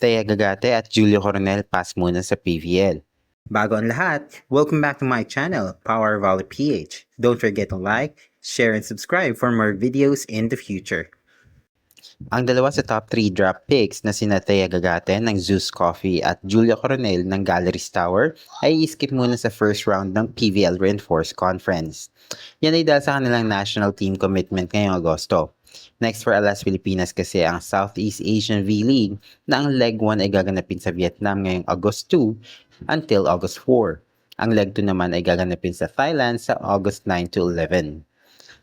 Thea Gagate at Julio Coronel pass muna sa PVL. Bago ang lahat, welcome back to my channel, Power Volley PH. Don't forget to like, share, and subscribe for more videos in the future. Ang dalawa sa top 3 draft picks na sina Thea Gagate ng Zeus Coffee at Julio Coronel ng Galleries Tower ay i-skip muna sa first round ng PVL Reinforced Conference. Yan ay dahil sa kanilang national team commitment ngayong Agosto. Next for Alas Pilipinas kasi ang Southeast Asian V-League na ang Leg 1 ay gaganapin sa Vietnam ngayong August 2 until August 4. Ang Leg 2 naman ay gaganapin sa Thailand sa August 9 to 11.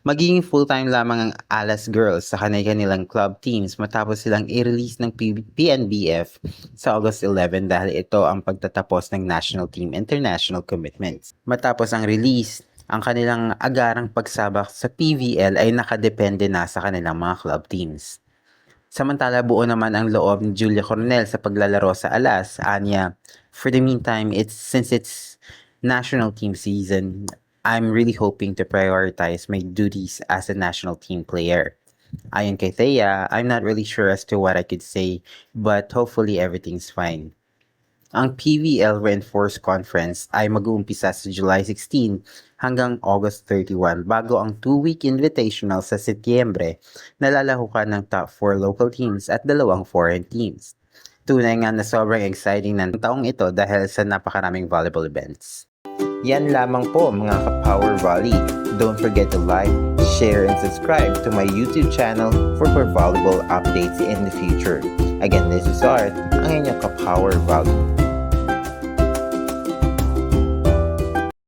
Magiging full-time lamang ang Alas Girls sa kanilang club teams matapos silang i-release ng PNBF sa August 11 dahil ito ang pagtatapos ng national team international commitments. Matapos ang release, ang kanilang agarang pagsabak sa PVL ay nakadepende na sa kanilang mga club teams. Samantala buo naman ang loob ni Julia Coronel sa paglalaro sa Alas. Anya, for the meantime, since it's national team season, I'm really hoping to prioritize my duties as a national team player. Ayon kay Thea, I'm not really sure as to what I could say, but hopefully everything's fine. Ang PVL Reinforced Conference ay mag-uumpisa sa July 16 hanggang August 31 bago ang 2-week invitational sa Setyembre na lalahukan ng top 4 local teams at 2 foreign teams. Tunay nga na sobrang exciting ng taong ito dahil sa napakaraming volleyball events. Yan lamang po mga ka-Power Volley. Don't forget to like, share, and subscribe to my YouTube channel for more volleyball updates in the future. Again, this is Art, ang inyong ka-Power Volley.